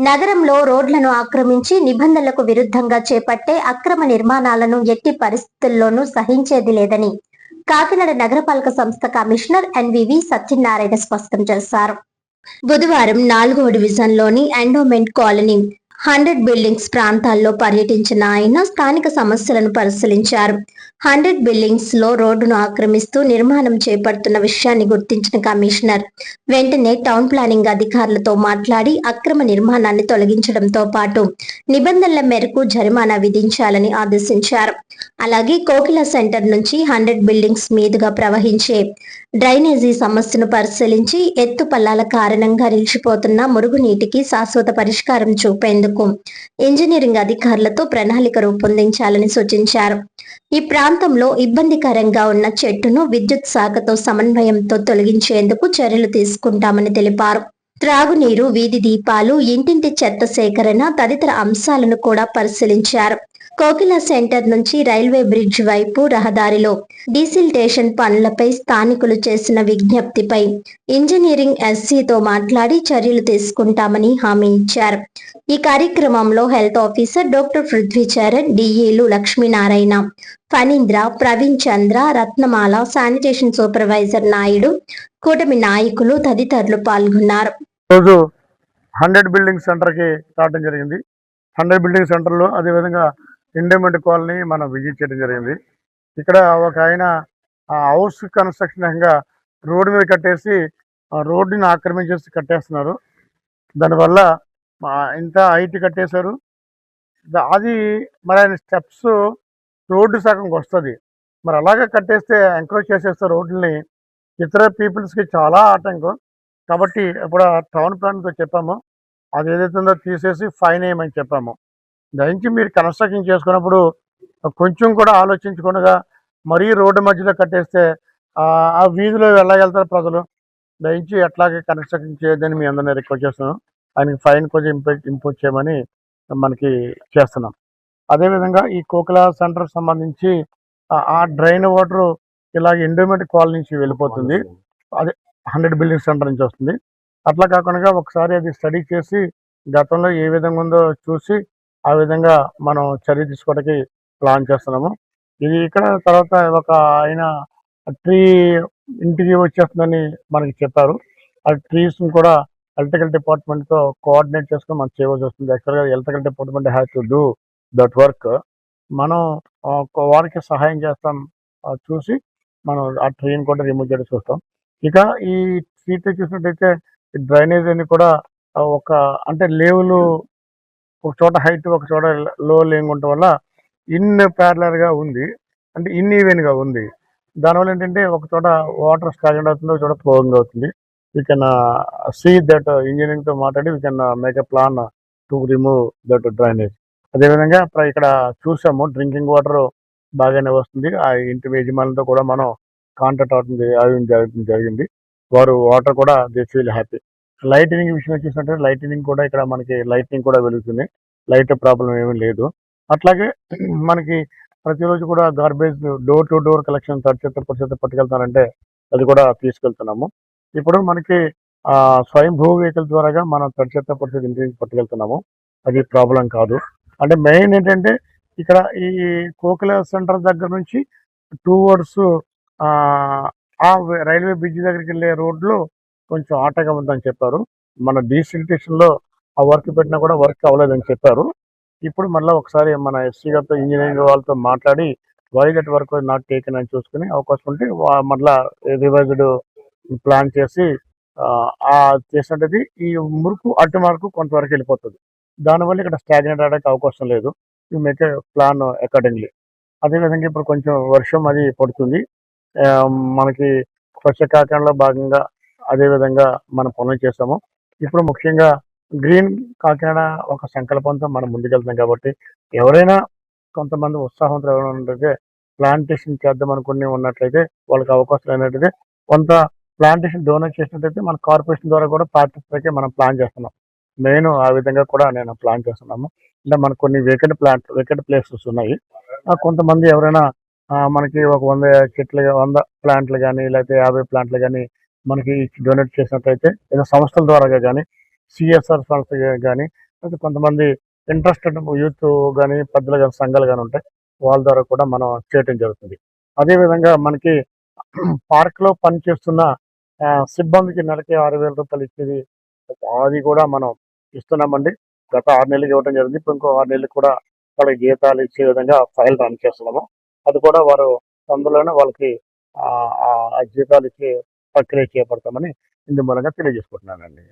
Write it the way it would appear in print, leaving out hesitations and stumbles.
నగరంలో రోడ్లను ఆక్రమించి నిబంధనలకు విరుద్ధంగా చేపట్టే అక్రమ నిర్మాణాలను ఎట్టి పరిస్థితుల్లోనూ సహించేది లేదని కాకినాడ నగరపాలక సంస్థ కమిషనర్ ఎన్వివి సత్యనారాయణ స్పష్టం చేశారు. బుధవారం 4వ డివిజన్లోని ఎండోమెంట్ కాలనీ 100 బిల్డింగ్స్ ప్రాంతాల్లో పర్యటించిన ఆయన స్థానిక సమస్యలను పరిశీలించారు. 100 బిల్డింగ్స్ లో రోడ్డును ఆక్రమిస్తూ నిర్మాణం చేపడుతున్న విషయాన్ని గుర్తించిన కమిషనర్ వెంటనే టౌన్ ప్లానింగ్ అధికారులతో మాట్లాడి అక్రమ నిర్మాణాన్ని తొలగించడంతో పాటు నిబంధనల మేరకు జరిమానా విధించాలని ఆదేశించారు. అలాగే కోకిల సెంటర్ నుంచి 100 బిల్డింగ్స్ మీదుగా ప్రవహించే డ్రైనేజీ సమస్యను పరిశీలించి ఎత్తు పల్లాల కారణంగా నిలిచిపోతున్న మురుగునీటికి శాశ్వత పరిష్కారం చూపేందుకు ఇంజనీరింగ్ అధికారులతో ప్రణాళిక రూపొందించాలని సూచించారు. ఈ ప్రాంతంలో ఇబ్బందికరంగా ఉన్న చెట్టును విద్యుత్ శాఖతో సమన్వయంతో తొలగించేందుకు చర్యలు తీసుకుంటామని తెలిపారు. త్రాగునీరు, వీధి దీపాలు, ఇంటింటి చెత్త సేకరణ తదితర అంశాలను కూడా పరిశీలించారు. కోకిల సెంటర్ నుంచి రైల్వే బ్రిడ్జ్ వైపు రహదారిలో డీసిల్టేషన్ పనులపై స్థానికులు చేసిన విజ్ఞప్తిపై ఇంజనీరింగ్ ఎస్సీతో మాట్లాడి చర్యలు తీసుకుంటామని హామీ ఇచ్చారు. ఈ కార్యక్రమంలో హెల్త్ ఆఫీసర్ డాక్టర్ పృథ్వీచరణ్, డిఈలు లక్ష్మీనారాయణ, ఫణీంద్ర, ప్రవీణ్ చంద్ర, రత్నమాల, శానిటేషన్ సూపర్వైజర్ నాయుడు, కూటమి నాయకులు తదితరులు పాల్గొన్నారు. 100 బిల్డింగ్ సెంటర్కి రావడం జరిగింది. 100 బిల్డింగ్ సెంటర్లో అదేవిధంగా ఎండోమెంట్ కాలనీ మనం విజిట్ చేయడం జరిగింది. ఇక్కడ ఒక ఆయన హౌస్ కన్స్ట్రక్షన్ రోడ్డు మీద కట్టేసి రోడ్డుని ఆక్రమించేసి కట్టేస్తున్నారు. దానివల్ల ఇంత హైట్ కట్టేశారు. అది మరి ఆయన స్టెప్స్ రోడ్డు సగంకి వస్తుంది. మరి అలాగే కట్టేస్తే ఎంకరేజ్ చేసేస్తారు రోడ్లని. ఇతర పీపుల్స్కి చాలా ఆటంకం. కాబట్టి ఇప్పుడు టౌన్ ప్లాన్తో చెప్పాము, అది ఏదైతే ఉందో తీసేసి ఫైన్ వేయమని చెప్పాము. దయించి మీరు కన్స్ట్రక్షన్ చేసుకున్నప్పుడు కొంచెం కూడా ఆలోచించకుండా మరీ రోడ్డు మధ్యలో కట్టేస్తే ఆ వీధిలో వెళ్ళగలుగుతారు ప్రజలు. దయించి అట్లాగే కన్స్ట్రక్షన్ చేయొద్దని మీ అందరినీ రిక్వెస్ట్ చేస్తున్నాం. ఆయనకి ఫైన్ కొంచెం ఇంపోజ్ చేయమని మనకి చేస్తున్నాం. అదేవిధంగా ఈ కోకిల సెంటర్ సంబంధించి ఆ డ్రైన్ వాటర్ ఇలాగ ఎండోమెంట్ కాలనీ నుంచి వెళ్ళిపోతుంది. అదే 100 బిల్డింగ్ సెంటర్ నుంచి వస్తుంది. అట్లా కాకుండా ఒకసారి అది స్టడీ చేసి గతంలో ఏ విధంగా ఉందో చూసి ఆ విధంగా మనం చర్య తీసుకోవడానికి ప్లాన్ చేస్తున్నాము. ఇది ఇక్కడ తర్వాత ఒక ఆయన ట్రీ ఇంటికి వచ్చేస్తుందని మనకి చెప్పారు. ఆ ట్రీస్ కూడా ఎలక్ట్రికల్ డిపార్ట్మెంట్తో కోఆర్డినేట్ చేసుకొని మనం చేయవలసి వస్తుంది. యాక్చువల్గా electrical department has to do that work. మనం వారికి సహాయం చేస్తాం. చూసి మనం ఆ ట్రీని కూడా రిమూవ్ చేయడం చూస్తాం. ఇక ఈ సీట్ చూసినట్టయితే డ్రైనేజ్ అని కూడా ఒక అంటే లేవులు ఒక చోట హైట్ ఒక చోట లో లేంగ్ ఉండటం వల్ల ప్యారలర్గా ఉంది, అంటే ఈవెన్గా ఉంది. దానివల్ల ఏంటంటే ఒక చోట వాటర్ స్టాగ్నెంట్ అవుతుంది, ఒక చోట ఫ్లోయింగ్ అవుతుంది. వీ కెన్ సీ దట్ ఇంజనీరింగ్తో మాట్లాడి we can make a plan to remove that drainage. అదేవిధంగా ఇక్కడ చూసాము డ్రింకింగ్ వాటర్ బాగానే వస్తుంది. ఆ ఇంటి యజమానులతో కూడా మనం కాంటాక్ట్ అవడం జరిగింది. వారు వాటర్ కూడా దే ఫీల్ హ్యాపీ. లైటినింగ్ విషయం వచ్చేసినట్టు లైటినింగ్ కూడా ఇక్కడ మనకి లైటింగ్ కూడా వెలుగుతుంది. లైట్ ప్రాబ్లం ఏమీ లేదు. అట్లాగే మనకి ప్రతిరోజు కూడా garbage door to door collection తడి చెత్త పొడి చెత్త పట్టుకెళ్తానంటే అది కూడా తీసుకెళ్తున్నాము. ఇప్పుడు మనకి స్వయంభూ వెహికల్ ద్వారాగా మనం తడి చెత్త పొడి చెత్త ఇంటికి పట్టుకెళ్తున్నాము. అది ప్రాబ్లం కాదు. అంటే మెయిన్ ఏంటంటే ఇక్కడ ఈ కోకిల సెంటర్ దగ్గర నుంచి టువర్డ్స్ ఆ రైల్వే బ్రిడ్జ్ దగ్గరికి వెళ్ళే రోడ్లో కొంచెం ఆటగా ఉందని చెప్పారు. మన డీసిల్టేషన్లో ఆ వర్క్ పెట్టినా కూడా వర్క్ అవ్వలేదని చెప్పారు. ఇప్పుడు మళ్ళీ ఒకసారి మన ఎస్సీ గారితో ఇంజనీరింగ్ వాళ్ళతో మాట్లాడి why that work not taken అని చూసుకుని అవకాశం ఉంటే మళ్ళీ రివైజ్డ్ ప్లాన్ చేసి చేసినట్టు ఈ మురుకు అటు మార్కు కొంతవరకు వెళ్ళిపోతుంది. దానివల్ల ఇక్కడ స్టాగ్నేట్ అవడానికి అవకాశం లేదు. You make a plan accordingly. అదేవిధంగా ఇప్పుడు కొంచెం వర్షం అది పడుతుంది. మనకి స్వచ్ఛ కాకినాడలో భాగంగా అదేవిధంగా మనం పనులు చేస్తాము. ఇప్పుడు ముఖ్యంగా గ్రీన్ కాకినాడ ఒక సంకల్పంతో మనం ముందుకెళ్తున్నాం. కాబట్టి ఎవరైనా కొంతమంది ఉత్సాహంతో ఎవరైనా ఉన్నట్లయితే ప్లాంటేషన్ చేద్దాం అనుకుని ఉన్నట్లయితే వాళ్ళకి అవకాశం అయినట్టయితే కొంత ప్లాంటేషన్ డొనేట్ చేసినట్టయితే మన కార్పొరేషన్ ద్వారా కూడా పార్టిసిపేట్ మనం ప్లాన్ చేస్తున్నాం. మెయిన్ ఆ విధంగా కూడా నేను ప్లాన్ చేస్తున్నాము. అంటే మనకు కొన్ని వేకెంట్ ప్లేసెస్ ఉన్నాయి. కొంతమంది ఎవరైనా మనకి ఒక 100 ప్లాంట్లు కానీ లేకపోతే 50 ప్లాంట్లు కానీ మనకి డొనేట్ చేసినట్లయితే ఏదో సంస్థల ద్వారా కానీ సిఎస్ఆర్ సంస్థ కానీ అయితే కొంతమంది ఇంట్రెస్టెడ్ యూత్ కానీ పెద్దలు కానీ సంఘాలు కానీ ఉంటాయి, వాళ్ళ ద్వారా కూడా మనం చేయటం జరుగుతుంది. అదేవిధంగా మనకి పార్క్లో పనిచేస్తున్న సిబ్బందికి నెలకి 6,000 రూపాయలు ఇచ్చేది, అది కూడా మనం ఇస్తున్నామండి. గత 6 నెలలకి ఇవ్వడం జరిగింది. ఇప్పుడు ఇంకో 6 నెలలకు కూడా వాళ్ళకి జీతాలు ఇచ్చే విధంగా ఫైల్ రన్ చేస్తున్నాము. అది కూడా వారు అందులోనే వాళ్ళకి ఆ జీతాలు ఇచ్చే ప్రక్రియ చేపడతామని ఇందు మూలంగా తెలియజేసుకుంటున్నానండి.